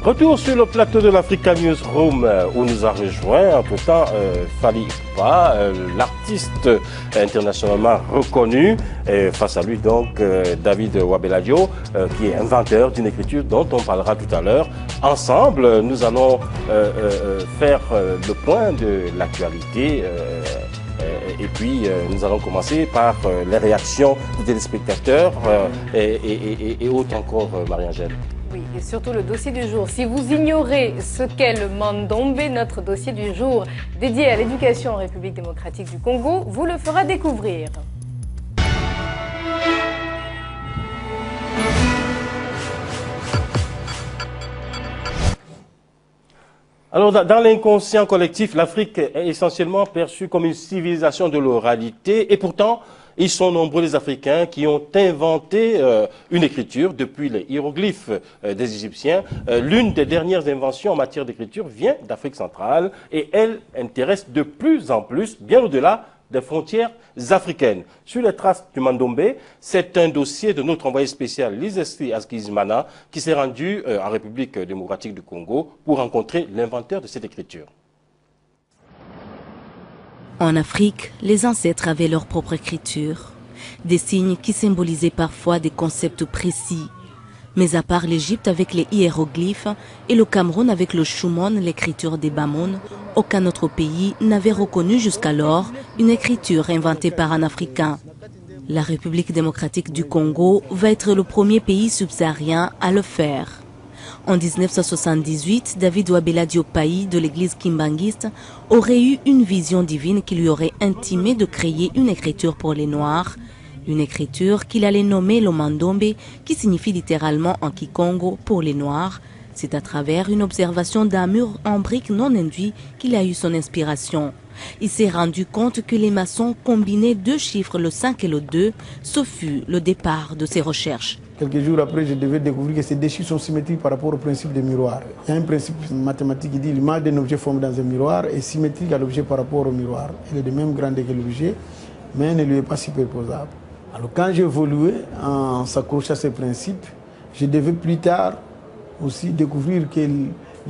Retour sur le plateau de l'Africa Newsroom où nous a rejoint entre-temps Fally Ipupa, l'artiste internationalement reconnu. Et face à lui donc David Wabeladio qui est inventeur d'une écriture dont on parlera tout à l'heure. Ensemble, nous allons faire le point de l'actualité. Et puis, nous allons commencer par les réactions des téléspectateurs et autres encore, Marie-Angèle. Oui, et surtout le dossier du jour. Si vous ignorez ce qu'est le Mandombe, notre dossier du jour dédié à l'éducation en République démocratique du Congo, vous le fera découvrir. Alors, dans l'inconscient collectif, l'Afrique est essentiellement perçue comme une civilisation de l'oralité. Et pourtant, ils sont nombreux les Africains qui ont inventé une écriture depuis les hiéroglyphes des Égyptiens. L'une des dernières inventions en matière d'écriture vient d'Afrique centrale et elle intéresse de plus en plus, bien au-delà des frontières africaines. Sur les traces du Mandombe, c'est un dossier de notre envoyé spécial Lizesti Askizimana qui s'est rendu en République démocratique du Congo pour rencontrer l'inventeur de cette écriture. En Afrique, les ancêtres avaient leur propre écriture, des signes qui symbolisaient parfois des concepts précis. Mais à part l'Égypte avec les hiéroglyphes et le Cameroun avec le Shumon, l'écriture des Bamon, aucun autre pays n'avait reconnu jusqu'alors une écriture inventée par un Africain. La République démocratique du Congo va être le premier pays subsaharien à le faire. En 1978, David Wabeladio Payi de l'église kimbangiste aurait eu une vision divine qui lui aurait intimé de créer une écriture pour les Noirs, une écriture qu'il allait nommer le Mandombe, qui signifie littéralement en Kikongo pour les Noirs. C'est à travers une observation d'un mur en briques non induit qu'il a eu son inspiration. Il s'est rendu compte que les maçons combinaient deux chiffres, le 5 et le 2. Ce fut le départ de ses recherches. Quelques jours après, je devais découvrir que ces deux chiffres sont symétriques par rapport au principe des miroirs. Il y a un principe mathématique qui dit que l'image d'un objet formé dans un miroir est symétrique à l'objet par rapport au miroir. Elle est de même grandeur que l'objet, mais elle ne lui est pas superposable. Alors quand j'évoluais en s'accrochant à ces principes, je devais plus tard aussi découvrir que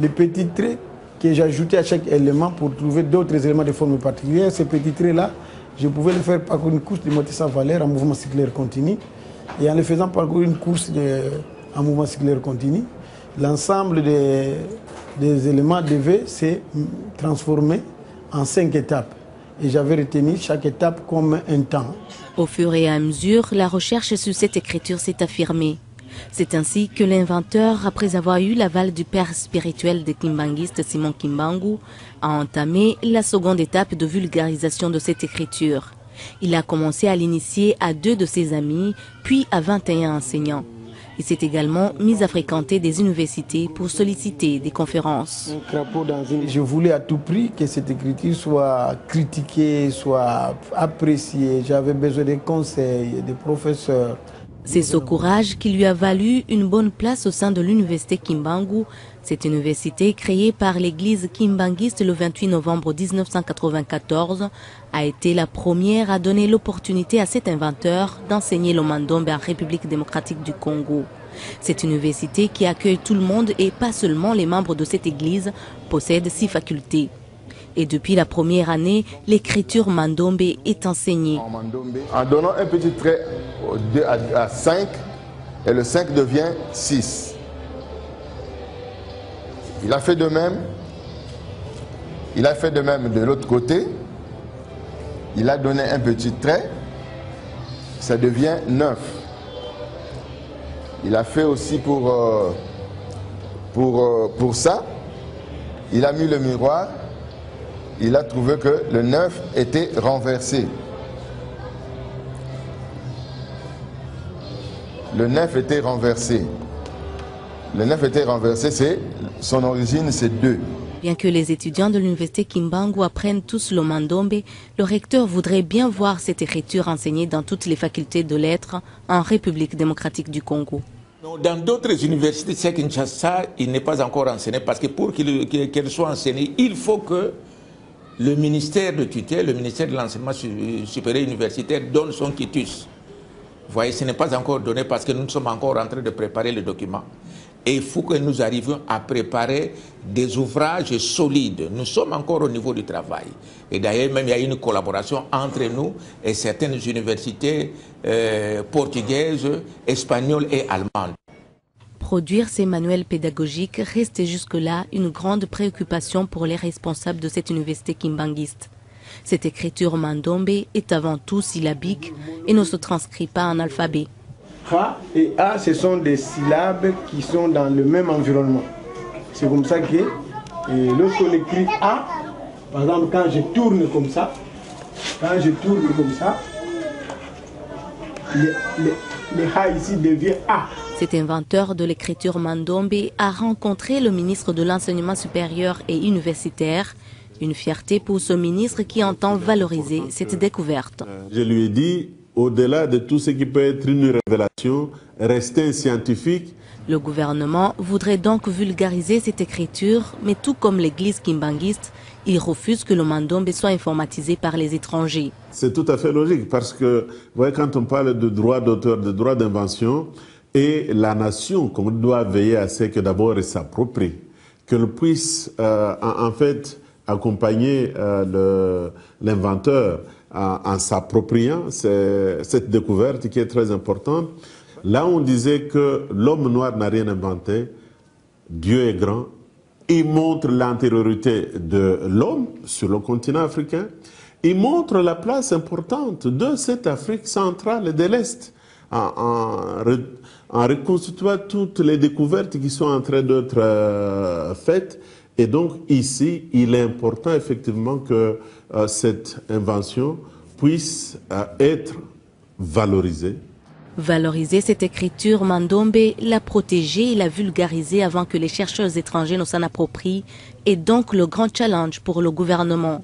les petits traits que j'ajoutais à chaque élément pour trouver d'autres éléments de forme particulière, ces petits traits-là, je pouvais les faire parcourir une couche de moitié sans valeur en mouvement circulaire continu. Et en les faisant parcourir une course en mouvement circulaire continu, l'ensemble des éléments devait se transformer en 5 étapes. Et j'avais retenu chaque étape comme un temps. Au fur et à mesure, la recherche sur cette écriture s'est affirmée. C'est ainsi que l'inventeur, après avoir eu l'aval du père spirituel des kimbanguistes Simon Kimbangu, a entamé la seconde étape de vulgarisation de cette écriture. Il a commencé à l'initier à 2 de ses amis, puis à 21 enseignants. Il s'est également mis à fréquenter des universités pour solliciter des conférences. Je voulais à tout prix que cette écriture soit critiquée, soit appréciée. J'avais besoin des conseils, des professeurs. C'est ce courage qui lui a valu une bonne place au sein de l'université Kimbangu. Cette université, créée par l'église kimbangiste le 28 novembre 1994, a été la première à donner l'opportunité à cet inventeur d'enseigner le Mandombe en République démocratique du Congo. Cette université, qui accueille tout le monde et pas seulement les membres de cette église, possède 6 facultés. Et depuis la première année, l'écriture Mandombe est enseignée. En donnant un petit trait à 5, et le 5 devient 6. Il a fait de même. Il a fait de même de l'autre côté. Il a donné un petit trait. Ça devient 9. Il a fait aussi pour ça. Il a mis le miroir. Il a trouvé que le 9 était renversé. Le 9 était renversé. Le 9 était renversé, son origine c'est 2. Bien que les étudiants de l'université Kimbangu apprennent tous le Mandombe, le recteur voudrait bien voir cette écriture enseignée dans toutes les facultés de lettres en République démocratique du Congo. Dans d'autres universités, c'est Kinshasa, il n'est pas encore enseigné parce que pour qu'elle soit enseignée, il faut que le ministère de tutelle, le ministère de l'enseignement supérieur universitaire donne son quitus. Vous voyez, ce n'est pas encore donné parce que nous sommes encore en train de préparer le document. Et il faut que nous arrivions à préparer des ouvrages solides. Nous sommes encore au niveau du travail. Et d'ailleurs, même il y a une collaboration entre nous et certaines universités portugaises, espagnoles et allemandes. Produire ces manuels pédagogiques restait jusque-là une grande préoccupation pour les responsables de cette université kimbanguiste. Cette écriture mandombe est avant tout syllabique et ne se transcrit pas en alphabet. Ha et A, ce sont des syllabes qui sont dans le même environnement. C'est comme ça que lorsqu'on écrit A, par exemple, quand je tourne comme ça, le Ha ici devient A. Cet inventeur de l'écriture mandombe a rencontré le ministre de l'Enseignement supérieur et universitaire. Une fierté pour ce ministre qui entend valoriser cette découverte. Je lui ai dit, au-delà de tout ce qui peut être une révélation, rester scientifique. Le gouvernement voudrait donc vulgariser cette écriture, mais tout comme l'église kimbanguiste, il refuse que le mandombe soit informatisé par les étrangers. C'est tout à fait logique parce que, vous voyez, quand on parle de droit d'auteur, de droit d'invention, et la nation, qu'on doit veiller à ce que d'abord elle s'approprie, qu'elle puisse en fait accompagner l'inventeur en s'appropriant cette découverte qui est très importante. Là, on disait que l'homme noir n'a rien inventé, Dieu est grand, il montre l'antériorité de l'homme sur le continent africain, il montre la place importante de cette Afrique centrale et de l'Est en reconstituant toutes les découvertes qui sont en train d'être faites. Et donc ici, il est important effectivement que cette invention puisse être valorisée. Valoriser cette écriture mandombe, la protéger et la vulgariser avant que les chercheurs étrangers ne s'en approprient est donc le grand challenge pour le gouvernement.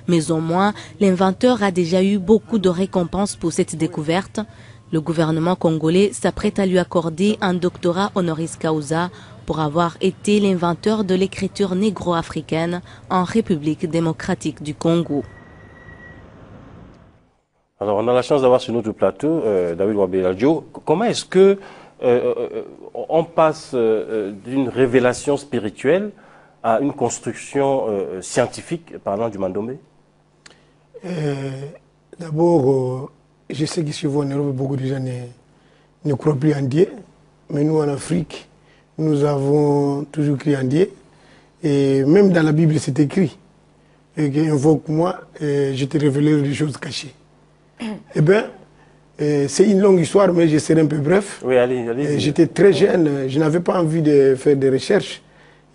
Mais au moins, l'inventeur a déjà eu beaucoup de récompenses pour cette découverte. Le gouvernement congolais s'apprête à lui accorder un doctorat honoris causa pour avoir été l'inventeur de l'écriture négro-africaine en République démocratique du Congo. Alors, on a la chance d'avoir sur notre plateau David Wabeladjo. Comment est-ce que on passe d'une révélation spirituelle à une construction scientifique parlant du mandombe? D'abord, je sais qu'ici en Europe, beaucoup de gens ne croient plus en Dieu. Mais nous, en Afrique, nous avons toujours cru en Dieu. Et même dans la Bible, c'est écrit. Invoque-moi, je te révélerai des choses cachées. Eh bien, c'est une longue histoire, mais je serai un peu bref. Oui, allez. J'étais très jeune, je n'avais pas envie de faire des recherches.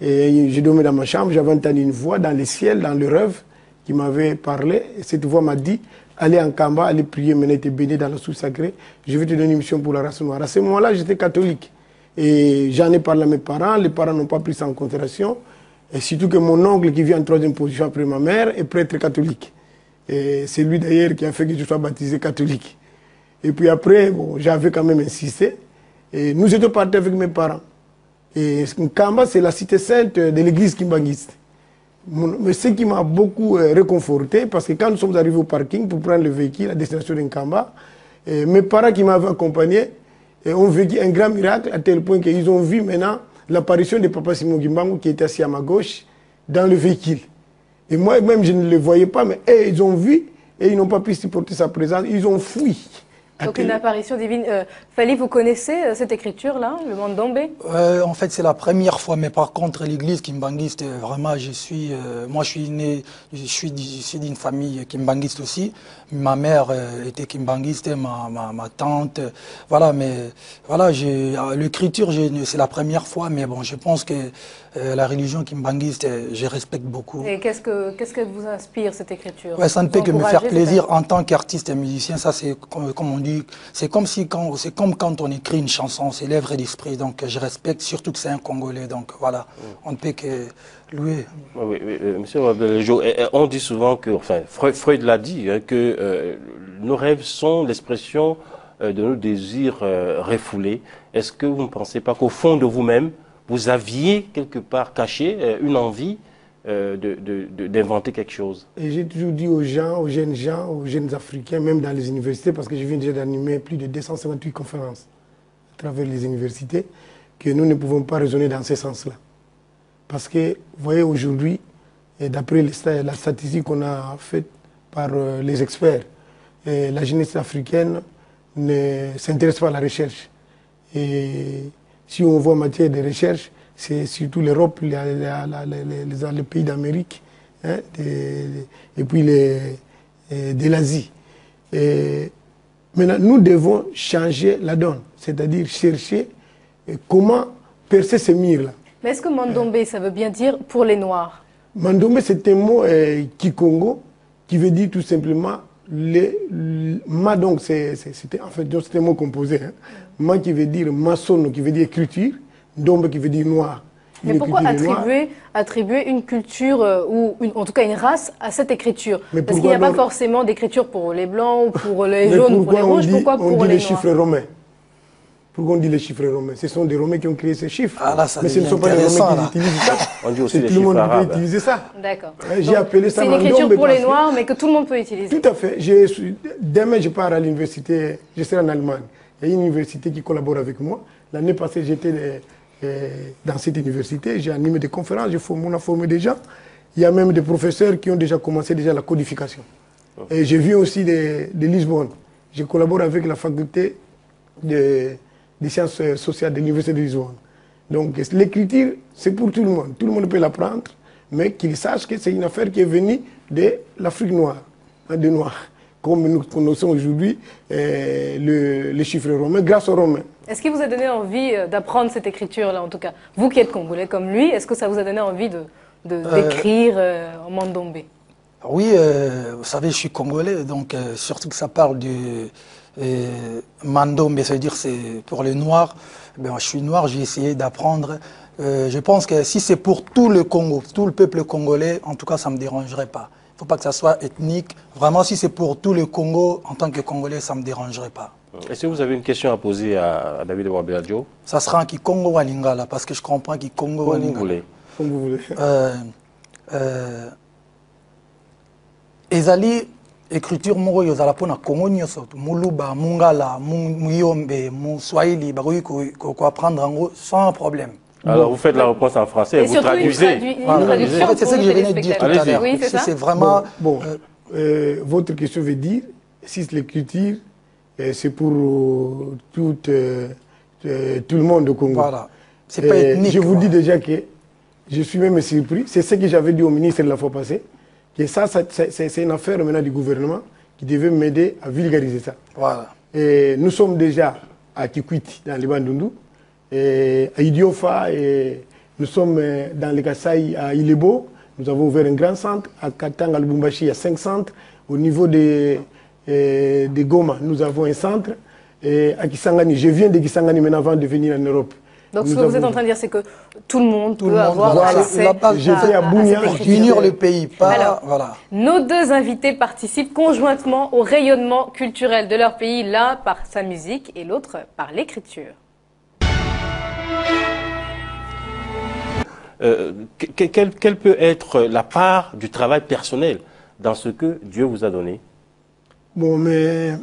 Et je dormais dans ma chambre, j'avais entendu une voix dans le ciel, dans le rêve, qui m'avait parlé. Et cette voix m'a dit, allez en Kamba, allez prier, maintenant tu es béni dans la source sacrée. Je vais te donner une mission pour la race noire. À ce moment-là, j'étais catholique. Et j'en ai parlé à mes parents, les parents n'ont pas pris ça en considération. Et surtout que mon oncle, qui vient en troisième position après ma mère, est prêtre catholique. Et c'est lui d'ailleurs qui a fait que je sois baptisé catholique. Et puis après, bon, j'avais quand même insisté. Et nous étions partis avec mes parents. Et Nkamba, c'est la cité sainte de l'église kimbanguiste. Mais ce qui m'a beaucoup réconforté, parce que quand nous sommes arrivés au parking pour prendre le véhicule à destination de Nkamba, mes parents qui m'avaient accompagné ont vécu un grand miracle à tel point qu'ils ont vu maintenant l'apparition de Papa Simon Kimbangu qui était assis à ma gauche dans le véhicule. Et moi-même, je ne le voyais pas, mais ils ont vu et ils n'ont pas pu supporter sa présence. Ils ont fui. Donc une apparition divine. Fally, vous connaissez cette écriture-là, le mandombe? En fait, c'est la première fois, mais par contre, l'église kimbanguiste, vraiment, moi, je suis né, je suis d'une famille kimbanguiste aussi. Ma mère était kimbanguiste, ma tante, voilà, mais voilà, l'écriture, c'est la première fois, mais bon, je pense que la religion kimbanguiste, je respecte beaucoup. Et qu'est-ce que vous inspire, cette écriture? Ouais, ça ne peut que me faire plaisir en tant qu'artiste et musicien, ça c'est comme on dit, c'est comme quand on écrit une chanson, c'est l'œuvre d'esprit, donc je respecte, surtout que c'est un Congolais, donc voilà, on ne peut que louer. Oui, monsieur Wabeladjo, on dit souvent que, enfin, Freud l'a dit, que nos rêves sont l'expression de nos désirs refoulés. Est-ce que vous ne pensez pas qu'au fond de vous-même, vous aviez quelque part caché une envie d'inventer quelque chose? Et j'ai toujours dit aux jeunes gens, aux jeunes Africains, même dans les universités, parce que je viens déjà d'animer plus de 258 conférences à travers les universités, que nous ne pouvons pas raisonner dans ce sens-là. Parce que, vous voyez, aujourd'hui, d'après la statistique qu'on a faite par les experts, la jeunesse africaine ne s'intéresse pas à la recherche. Et si on voit en matière de recherche, c'est surtout l'Europe, les pays d'Amérique, hein, et puis de l'Asie. Maintenant, nous devons changer la donne, c'est-à-dire chercher comment percer ces murs-là. Mais est-ce que Mandombe, ça veut bien dire pour les Noirs? Mandombe, c'est un mot kikongo qui veut dire tout simplement ma, donc c'était en fait un mot composé. Hein. Ma qui veut dire maçon, qui veut dire écriture, dombe qui veut dire noir. Mais pourquoi attribuer une culture ou en tout cas une race à cette écriture? Parce qu'il n'y a pas forcément d'écriture pour les blancs, ou pour les jaunes, ou pour les rouges. Pourquoi pour les noirs? On dit les chiffres romains. Pourquoi on dit les chiffres romains? Ce sont des Romains qui ont créé ces chiffres. Ah là, mais ce ne sont pas les Romains qui utilisent ça. On dit aussi les tout le monde arabes. peut utiliser ça. D'accord. J'ai appelé ça c'est une écriture pour les Noirs, mais que tout le monde peut utiliser. Tout à fait. Demain, je pars à l'université, je serai en Allemagne. Il y a une université qui collabore avec moi. L'année passée, j'étais dans cette université, j'ai animé des conférences, on a formé des gens. Il y a même des professeurs qui ont déjà commencé la codification. Et je viens aussi de Lisbonne. Je collabore avec la faculté des sciences sociales de l'université de Lisbonne. Donc l'écriture, c'est pour tout le monde. Tout le monde peut l'apprendre, mais qu'ils sachent que c'est une affaire qui est venue de l'Afrique noire, hein, des Noirs. Comme nous connaissons aujourd'hui les chiffres romains, grâce aux Romains. Est-ce qu'il vous a donné envie d'apprendre cette écriture-là, en tout cas? Vous qui êtes congolais comme lui, est-ce que ça vous a donné envie d'écrire en Mandombe? Oui, vous savez, je suis congolais, donc surtout que ça parle de Mandombe, ça veut dire c'est pour les Noirs. Ben, je suis noir, j'ai essayé d'apprendre. Je pense que si c'est pour tout le Congo, tout le peuple congolais, en tout cas, ça ne me dérangerait pas. Il ne faut pas que ça soit ethnique. Vraiment, si c'est pour tout le Congo, en tant que Congolais, ça ne me dérangerait pas. Est-ce que vous avez une question à poser à David Wabeladjo? Ça sera en Kikongo ou en Lingala, parce que je comprends Kikongo ou en Lingala. Comme vous voulez. Ezali écriture moko yozala pona Congo nyoso muluba mungala muyombe muswahili bakoki ko apprendre en sans problème. Alors vous faites la réponse en français, vous traduisez. C'est ce que je venais de dire tout à l'heure. Oui, c'est vraiment votre question veut dire si l'écriture c'est pour tout le monde au Congo. Voilà. C'est pas ethnique. Je vous dis déjà que je suis même surpris. C'est ce que j'avais dit au ministre la fois passée. Que ça c'est une affaire maintenant du gouvernement qui devait m'aider à vulgariser ça. Voilà. Et nous sommes déjà à Kikwiti, dans les Bandundu, et à Idiofa, et nous sommes dans les Kasaï à Ilebo. Nous avons ouvert un grand centre. À Katanga, à Lubumbashi, il y a 5 centres. Au niveau de Goma, nous avons un centre. Et à Kisangani, je viens de Kisangani maintenant avant de venir en Europe. Donc ce que vous êtes en train de dire, c'est que tout le monde peut avoir accès à unir le pays. Alors, nos deux invités participent conjointement au rayonnement culturel de leur pays, l'un par sa musique et l'autre par l'écriture. Quelle peut être la part du travail personnel dans ce que Dieu vous a donné? Bon, mais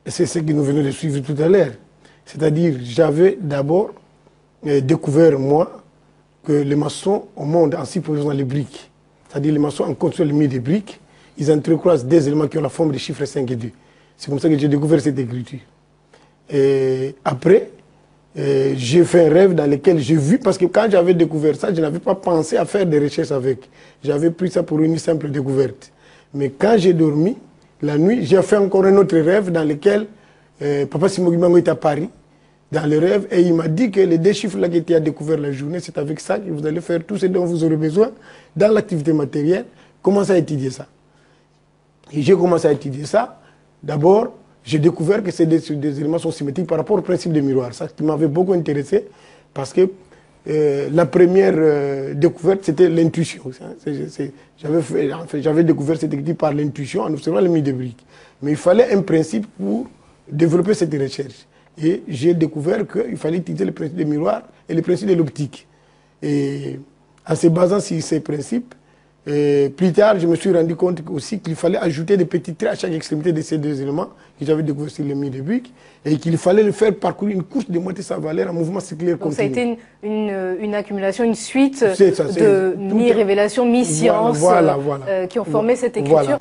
c'est ce que nous venons de suivre tout à l'heure. C'est-à-dire, j'avais d'abord découvert, moi, que les maçons au monde, en supposant les briques, c'est-à-dire les maçons en construisant le milieu des briques, ils entrecroisent des éléments qui ont la forme des chiffres 5 et 2. C'est comme ça que j'ai découvert cette écriture. Et après, j'ai fait un rêve dans lequel j'ai vu, parce que quand j'avais découvert ça, je n'avais pas pensé à faire des recherches avec. J'avais pris ça pour une simple découverte. Mais quand j'ai dormi, la nuit, j'ai fait encore un autre rêve dans lequel Papa Simogimango est à Paris, dans le rêve, et il m'a dit que les 2 chiffres là qui étaient à découvert la journée, c'est avec ça que vous allez faire tout ce dont vous aurez besoin dans l'activité matérielle. Commencez à étudier ça. Et j'ai commencé à étudier ça. D'abord, j'ai découvert que des éléments sont symétriques par rapport au principe des miroirs. Ça qui m'avait beaucoup intéressé, parce que la première découverte, c'était l'intuition. J'avais découvert cette écriture par l'intuition en observant les milieux de briques. Mais il fallait un principe pour développer cette recherche. Et j'ai découvert qu'il fallait utiliser le principe des miroirs et le principe de l'optique. Et en se basant sur ces principes, Et plus tard, je me suis rendu compte aussi qu'il fallait ajouter des petits traits à chaque extrémité de ces deux éléments que j'avais découvert sur le mur de briques et qu'il fallait le faire parcourir une couche de moitié sa valeur en mouvement circulaire continu. Donc ça a été une accumulation, une suite de mi-révélation, mi-science qui ont formé cette écriture. Voilà.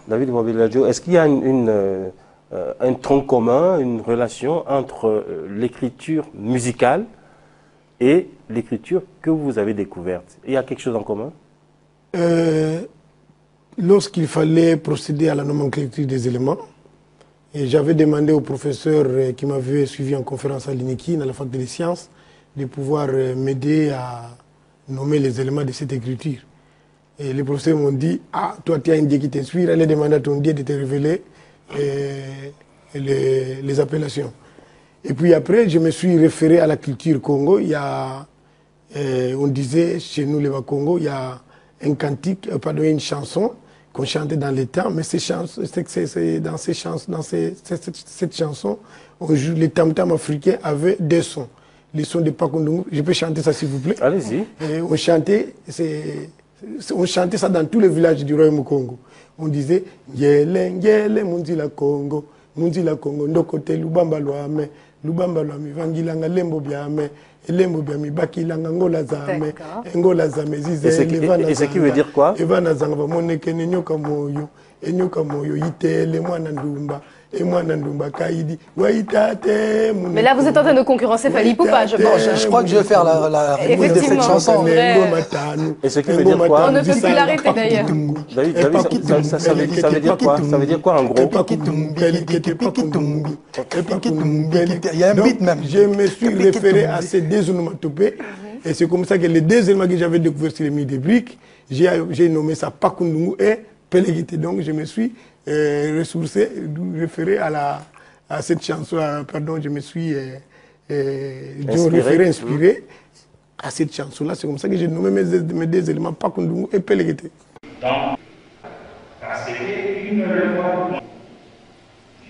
David Mobiladio, est-ce qu'il y a un tronc commun, une relation entre l'écriture musicale et l'écriture que vous avez découverte? Il y a quelque chose en commun? Lorsqu'il fallait procéder à la nomenclature des éléments, j'avais demandé au professeur qui m'avait suivi en conférence à l'INEKI, à la faculté des sciences, de pouvoir m'aider à nommer les éléments de cette écriture. Et les professeurs m'ont dit, ah, toi tu as un Dieu qui t'inspire, allez demander à ton Dieu de te révéler les appellations. Et puis après, je me suis référé à la culture Congo. Il y a, on disait chez nous, les Congo, il y a un cantique, pardon, une chanson qu'on chantait dans les temps, mais cette chanson, on joue, les tam-tams africains avaient deux sons. Les sons de Pakundungu, je peux chanter ça s'il vous plaît? Allez-y. On chantait ça dans tous les villages du Royaume Congo. On disait « Ngele, ngele, munzila Congo, ndokote lubamba lwame, vangilanga lembo biame, lembo biami bakilanga ngola zame, ngola zame zize, et ce qui veut dire quoi? Evana zanga vamoneke nyoka moyo, itele mwana ndumba. Et moi, mais là, vous êtes en train de concurrencer Fally Ipupa, je pense. Je crois que je vais faire la réponse de cette chanson. Et ce qui veut dire quoi? On ne peut plus l'arrêter d'ailleurs. David, ça veut dire quoi? Ça veut dire quoi en gros? Il y a un beat même. Je me suis référé à ces deux onomatopées. Et c'est comme ça que les deux éléments que j'avais découverts sur les murs de briques, j'ai nommé ça Pakundungu et Pelégité. Donc je me suis ressourcé, référé à cette chanson, pardon, je me suis inspiré à cette chanson-là. C'est comme ça que j'ai nommé mes deux éléments, Pakundungu et Pelégité. Donc, parce qu'une loi,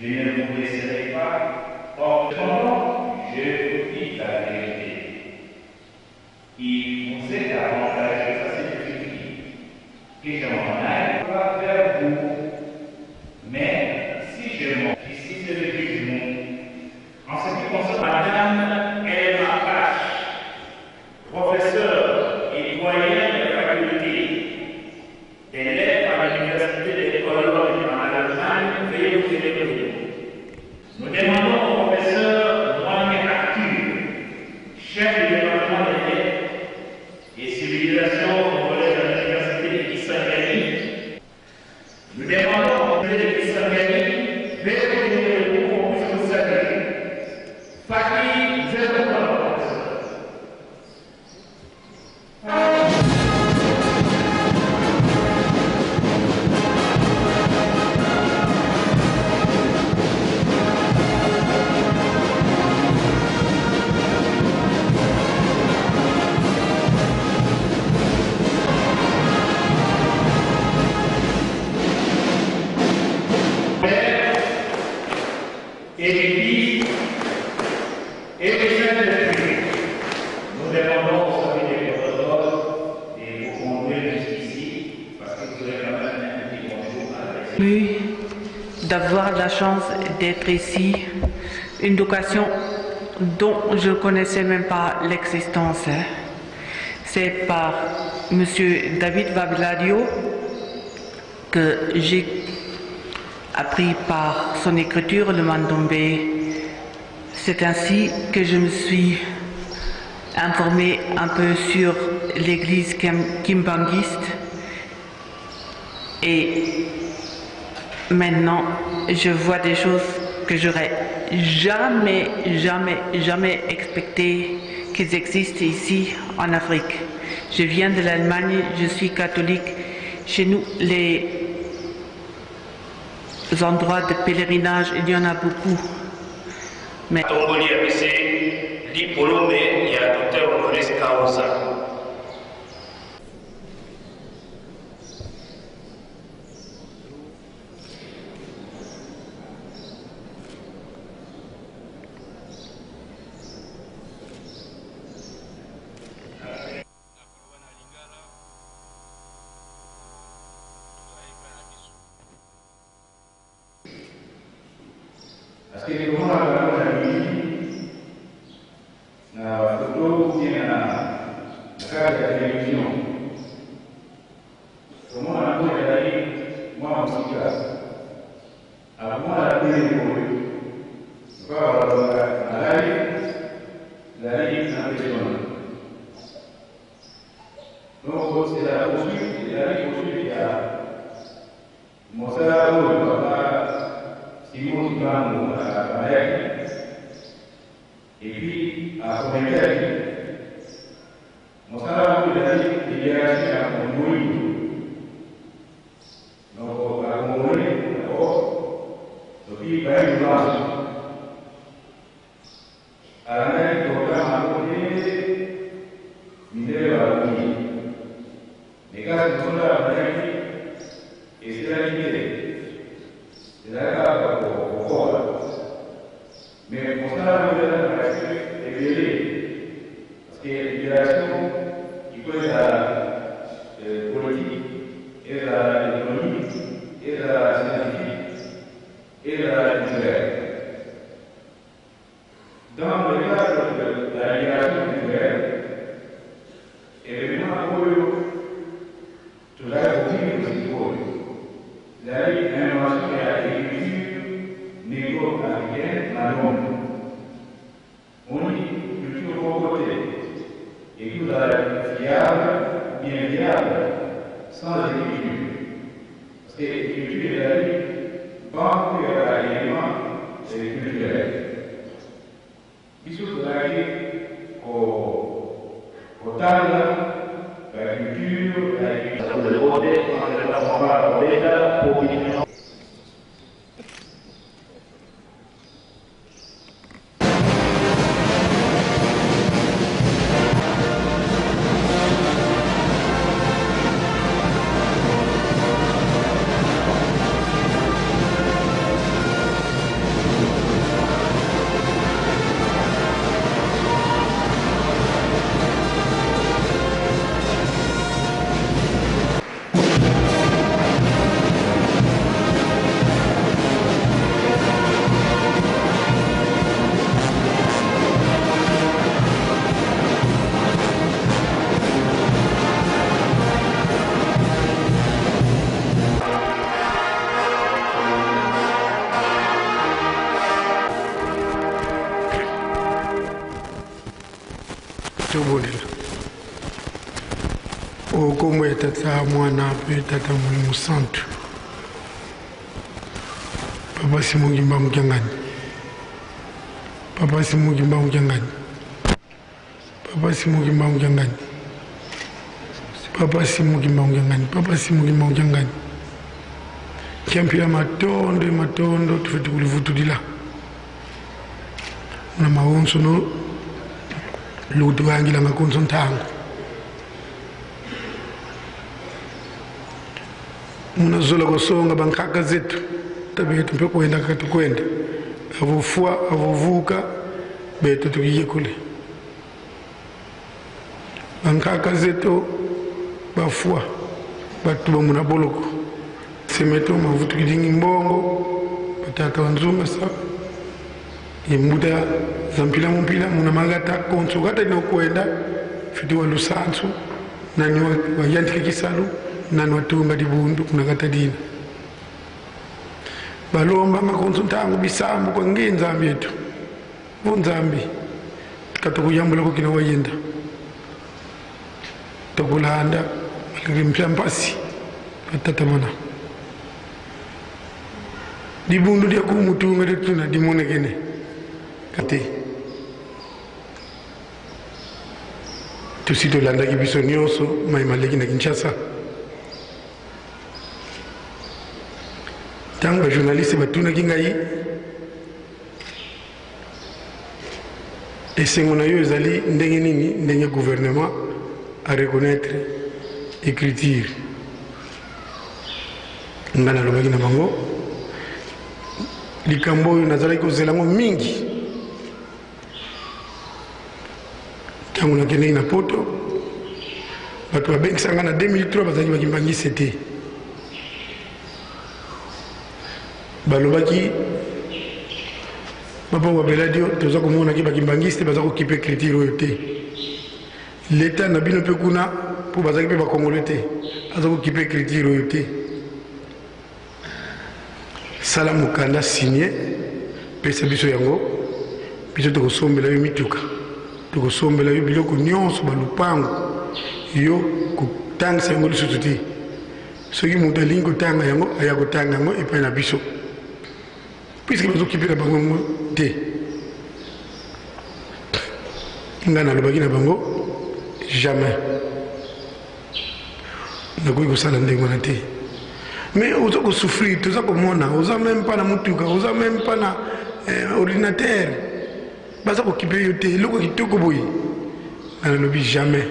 je ne vous laisserai pas, or, je vous dis la vérité. Il vous est avantageux, ça c'est le que je m'en aille pas vers vous. Mais si je monte, ici c'est le jugement, en ce qui concerne Madame Elma H, professeur et doyen de la faculté des lettres à l'université de Cologne en Allemagne, veuillez vous élever. Nous demandons au professeur Mohamed Arthur, chef du département des lettres et civilisation au collège de l'université de Kisangani. Nous demandons d'avoir la chance d'être ici, une éducation dont je ne connaissais même pas l'existence. C'est par M. David Babiladio que j'ai appris par son écriture le Mandombé. C'est ainsi que je me suis informé un peu sur l'église kimbanguiste et maintenant je vois des choses que j'aurais jamais expecté qu'ils existent ici en Afrique. Je viens de l'Allemagne, je suis catholique. Chez nous, les endroits de pèlerinage, il y en a beaucoup. Mais Parce que le moment où on a mis, la photo qui est dans la carte de la télévision, au moment où on a dit, moi, en tout cas, avant la télé, je vais avoir la ligne impressionnante. Donc, c'est la poursuite, qui a montré la route, Simon qui va à Malek, et puis à Commentary. Montré la route, il y a à Mongolie. Donc, à Mongolie, d'abord, puis il va y avoir à l'Amérique, au programme à côté, minéraux à la Mongolie. Les gars qui sont là, et c'est la limite. C'est la carte au corps. Mais pour ça, on est éveillé. Parce que l'immigration, qui peut être la politique, et l'économie, et la scientifique, et la littéraire. Dans le cadre de la migration littéraire, évidemment, pour tout ça, la l'innovation et l'agriculture négro-africaine dans le monde. On dit culture bon côté, et que vous avez fiable, bien viable, sans agriculture. Parce que l'agriculture est la vie, banque et l'aliment culturel. Il faut que la vie au talent, la culture, Okomwe tata mwana pe tata mulimu santu. Papa simugimba mujangani. Papa simugimba mujangani. Papa simugimba mujangani. Papa simugimba mujangani. Papa simugimba mujangani. Kiampira matondo tufeti kulivutulila. Na maonso no ludu angila ngakonso ntango. Munazola kusonga bankaka zetu tabetu mpe kwenda kati kwenda avufua avuvuka betu tukiye kule bankaka zetu bafua batu bamuna boloko semeto mavutu kidingi mbongo batata wanzuma sa imbuda zampila mumpila muna mangata konso gata no kwenda fiti wa lusansu nani wa yantike kisalu nani watunga dibundu kunakata dina balomba makonso ntangu bisambu kwa nginzambi yetu vunzambi katukuyambula kukina wayenda tokulanda alimpya mpasi atatamana dibundu dia kumutunga detuna dimonekene kate tusito landa kibiso nyonso maimaleki na Kinshasa. Tango journaliste batuna kingai esengo na yo ezali ndenge nini ndenge gouvernement à reconnaître écriture ngana lobaki na bango likambo oyo nazalaki kozelango mingi tango nakendeki na poto bato babengisanga na 2003 bazalaki bakimbangisi te balobaki Papa Wabeladio, tous comme on a qui bakimbangistes, baza occupé critique royauté. L'État n'a bien peu kuna pour baza qui ba congolais, baza occupé critique royauté. Salam Mukanda signé, pesa biso yango, biso to kosombela yo mituka, to kosombela yo biloko nyonso balupango, yo kotangisa yango lisusu te. Soki moto alingi kotanga yango, aya kotanga yango epai na biso. Puisque nous occupons la bango te ngana lobaki na bango jamais nakoki kosala ndenge wana te mais oza kosouffrir toza komona oza même pas na mutuka oza même pas na ordinateur baza kokipe yo te eloko kitoko boye ngana lobi jamais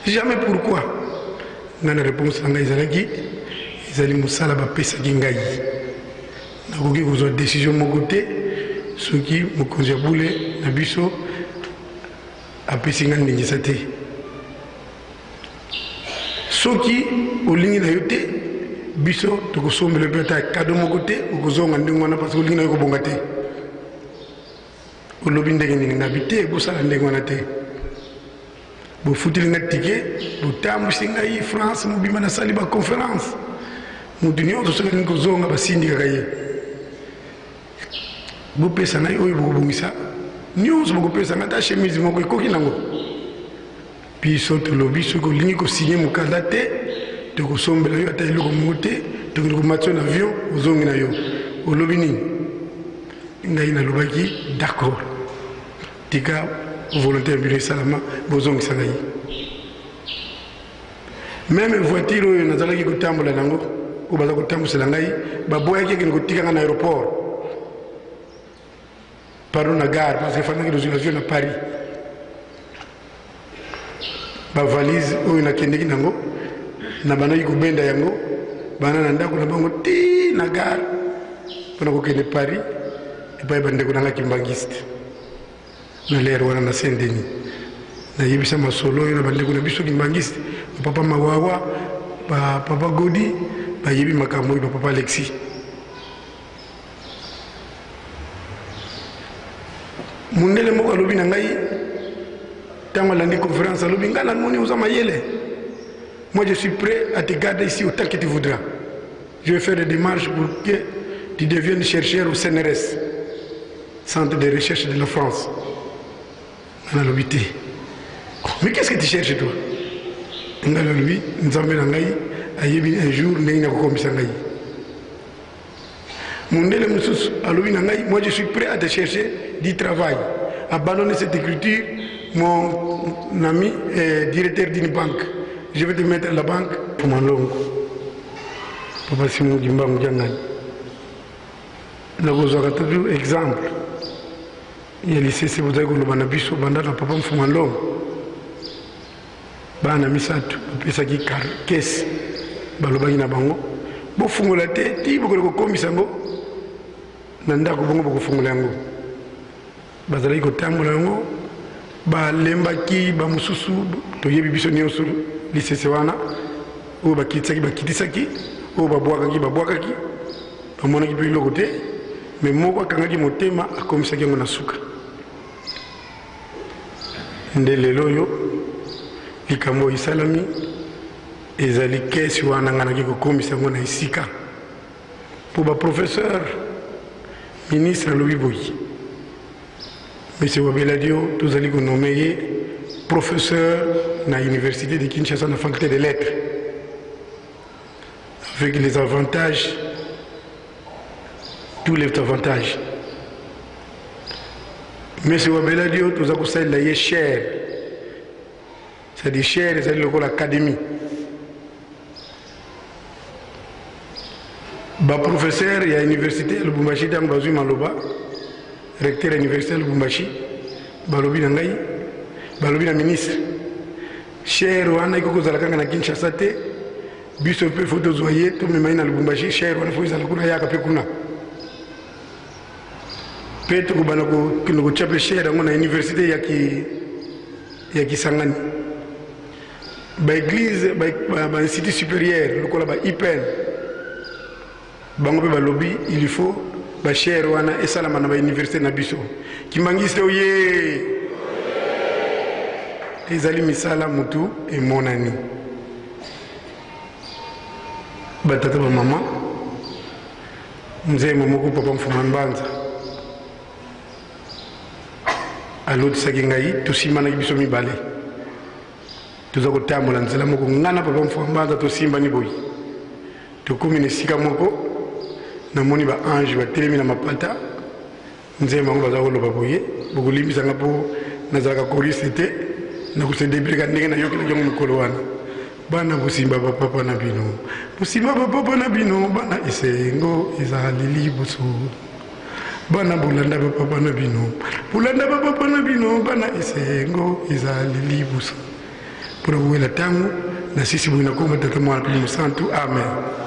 jamais. Pourquoi ngana réponse na ngai ezali mosala bapesaki ngai nakoki kozwa décision moko te soki mokonzi ya bule na biso apesi nga ndingisa te soki olingi na yo te biso tokosombela mpe ata kado moko te okozonga ndenge wana parce que olingi na yo kobonga te olobi ndenge nini nabi te bosala ndenge wana te bofuteli nga tike botambwisi ngai France mobima nasali baconférence motu nyonso soki alingi kozonga basindikaka ye bopesa ngai oyo bokobongisa nyonso bokopesa ngai ata chemise moko ekoki nango biso tolobi soki olingi kosinye mokanda te tokosombela yo ata eloko moko te tokende komati yo na avion ozongi na yo olobi nini ngai nalobaki d'accord tika volontaire bino esalama bozongisa ngai meme voiture oyo nazalaki kotambola nango oyo baza kotambwisela ngai baboyaki ekende kotika ngai na aéroport pardon na gare parce que fandaki résolution na Paris ba valise oyo nakendeki nango na banaki kobenda yango bana na ndako na bango ti na gare mpona kokende Paris epai bandeko nanga kimbangiste na lere wana na Saint-Denis nayebisa masolo oyo na bandeko na biso kimbangiste bapapa Mawawa bapapa Godi bayebi makambo oyo bapapa Alexis mundele moko alobi na ngai ntango alandi conférence alobi ngai namoni oza mayele moi je suis prêt à te garder ici autant que tu voudras je vais faire des démarches pour que tu deviennes chercheur au CNRS Centre de recherche de la France ngai alobi te mais qu'est-ce que tu cherches toi ngai alobi nzambe na ngai ayebi un jour ndenge nakokombisa ngai mundele mosusu alobi na ngai moi je suis prêt à te chercher du travail, abandonner cette écriture, mon ami est directeur d'une banque. Je vais te mettre à la banque pour mon long. Papa Simon Gimba Moudiangan. Là, vous aurez toujours exemple. Il y a lycée, c'est vous avez le banabiso, bandana papa Mfumanlong. Bana misatu, pesa ki caisse, baloba ina bango. Bo fungola te, ti boko komisango. Nanda ko bongo boko fungola yango. Bazalaki kotambola yango balembaki bamosusu toyebi biso nyonso lisese wana oyo bakitisaki oyo babwakaki bamonaki mpe eloko te me moko akangaki motema akomisaki yango na suka nde lelo oyo likambo oyo esalami ezali kesi wana nga naki kokomisa yango na esika mpo baprofesseur ministre alobi boyi Monsieur Wabeladio, nous allons vous nommer professeur à l'université de Kinshasa, dans la faculté des lettres, avec les avantages, tous les avantages. Monsieur Wabeladio, nous allons vous la cher, c'est-à-dire cher, c'est l'académie. Professeur, il y a l'université, le Bumbashi d'Ambazou Maloba. Recteur de l'université de Lubumbashi, balobi na ngai, balobi na ministre. Cher wana iko kozala kanga na Kinshasa te, biso pe photo zoyer to memai na Lubumbashi, cher wana fo izala kuna yaka pe kuna. Pe to kubana ko kino ko chape cher ngo na université ya Kisangani. Ba église, ba institut supérieur, lokola ba IPN. Bango pe balobi, il faut basher wana esalama na bauniversité na biso Kimbangiste oye ezali misala mutu emonani batata ba mama mzee momoko papa Mfuma Mbanza alotisaki ngai tosimbanaki biso mibale toza kotambola nzela moko ngana papa Mfuma Mbanza tosimbani boyi tokomi na esika moko namoni ba ange batelemi na mapata nzee mango baza koloba boye bokolimbisanga mpo nazalaka choriste te nakosedebirika ndenge nayokelaki yango mokolo wana bana bosimba bapapa na bino bosimba bapapa na bino bana esengo ezali liboso bana bolanda bapapa na bino bolanda bapapa na bino bana esengo ezali liboso mpona kowela ntango na sisi boyi nakoma tata mwana mpe mosantu amen.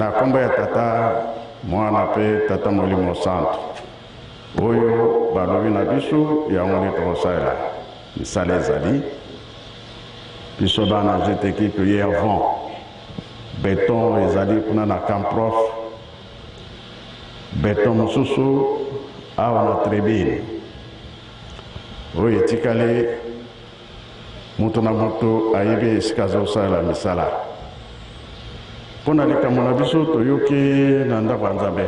na komba ya tata mwana pe tata molimo santo oyo balobi na biso yango nde tokosala misala ezali biso bana jet équipe ye avant beton ezali kuna na camprof beton mosusu awa na tribune oyo etikali moto na moto ayebi esika azosala misala mpona likambo na biso toyoki na ndako ya nzambe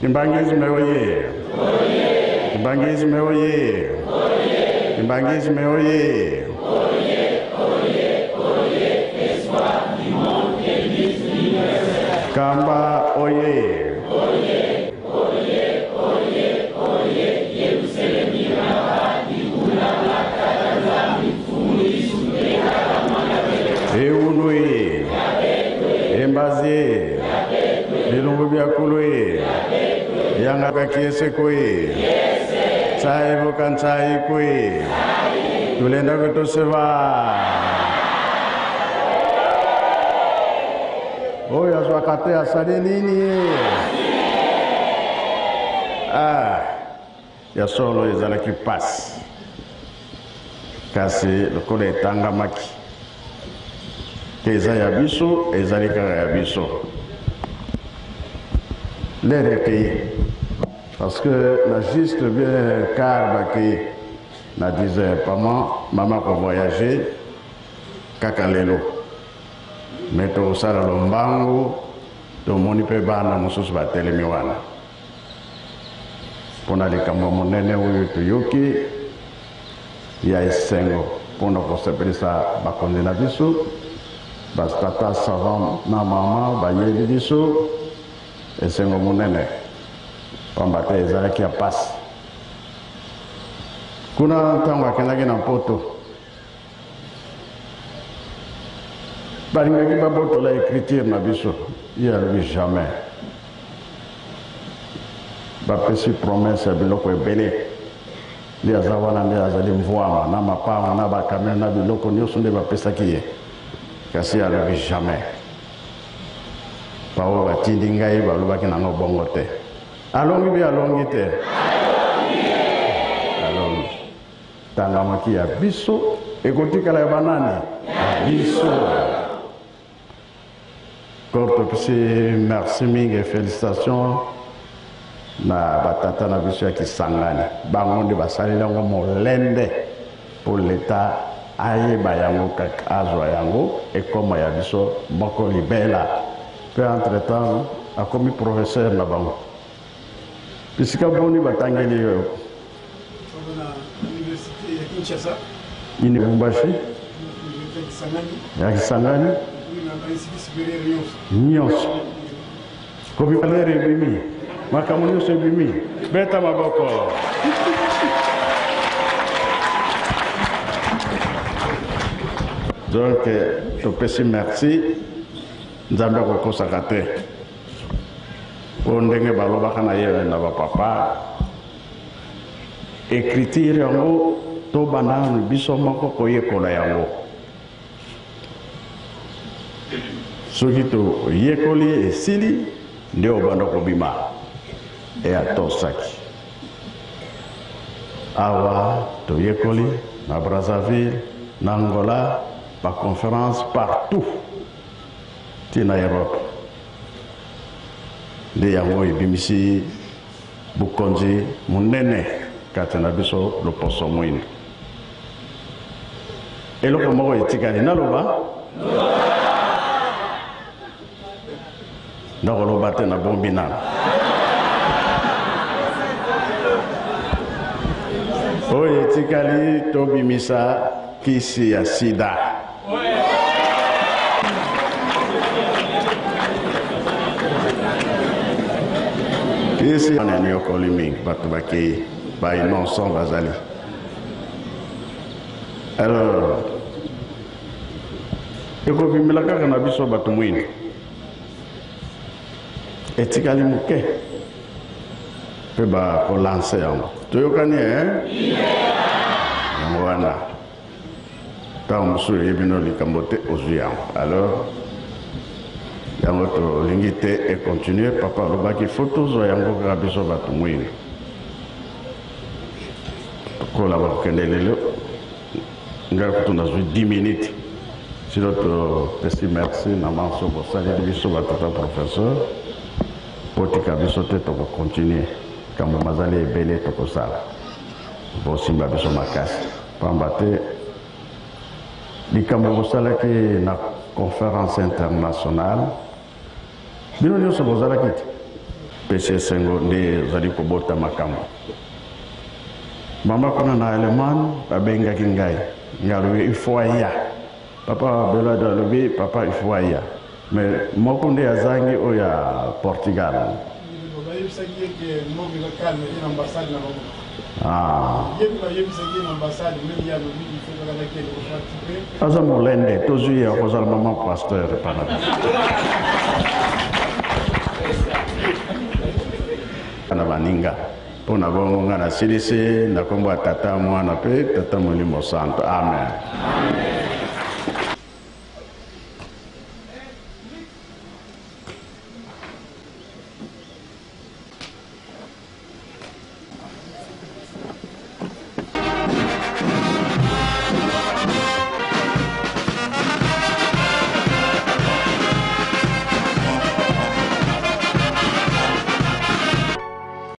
imbangizme oye imbangizme oye imbangizme oye kamba oye eunui embazie bilungu bya kului yanga kakiese kui tsai bukan tsai kui tulenda kutoseva oyo azwakate asali nini ya solo ezalaki pasi kasi lokola etangamaki eza ya biso ezali kaka ya biso l'air est payé parce que na juste bien car baki na 10 heures par mois maman ko voyager kaka lelo me tokosala lombangu tomoni mpe bana mosusu batelemi wana mpona likambo monene oyo toyoki ya esengo mpona kosepelisa bakonzi na biso batata savant na mama bayebi biso esengo monene pamba te ezalaki ya pasi kuna ntango akendaki na poto balingaki babotola écriture na biso ye alobi jamais bapesi promese ya biloko ebele nde aza wana nde azali mvwama na mapanga na bakamere na biloko nyonso nde bapesaki ye kasi alobi jamais baoyo batindi ngai balobaki nango bongo te alongi mpe alongi te alongi tangamaki ya biso ekotikala ya banani ya biso topesi merci mingi félicitations na batata na biso ya Kisangani bango nde basaleli yango molende mpo leta ayeba yango kaka azwa yango ekoma ya biso moko libela mpe entre temps akomi professeur na bango bisika boni batangeli yo Lubumbashi ya Kisangani nyonso kobibalere ebimi makambo nyonso ebimi beta maboko donc topesi merci nzambe akokosaka te po ndenge balobaka na ye na bapapa écriture yango tobanda biso moko koyekola yango soki toyekoli esili nde obanda kobima atosaki awa toyekoli na Brazzaville na Angola baconférence partout tina Europe nde yango ebimisi bukonzi monene kati na biso loposo mwini eloko moko etikali naloba nakoloba te na bombi nano oyo etikali tobimisa kisi ya sida kisi anani yokoli mingi bato bakei bainonson bazali alors ekobimela kaka na biso bato mwini etikali moke mpe bakolanse yango toyokani yango wana ntango mosusu eyebi no likambo te ozwi yango alors yango tolingi te econtinue papa alobaki fo tozwa yango kaka biso bato mwini tokola bakokende lelo ngai kutu nazwi 10 minutes sino topesi merci na manso bosaleli biso batata professeur potika biso te tokocontinue kambo mazali ebele tokosala bosimba biso makasi pamba te likambo bosalaki na conférence internationale bino nyonso bozalaki te pesi esengo nde ozali kobota makambo mama kuna na Allemagne babengaki ngai alobi il faut aya papa belado alobi papa il faut aya mais moko nde azangi oyo ya Portugal aza molende tozwi ye akozala mama pasteur pana na baninga mpona bongo nga nasilisi na kombo ya tata mwana mpe tata molimo santo amen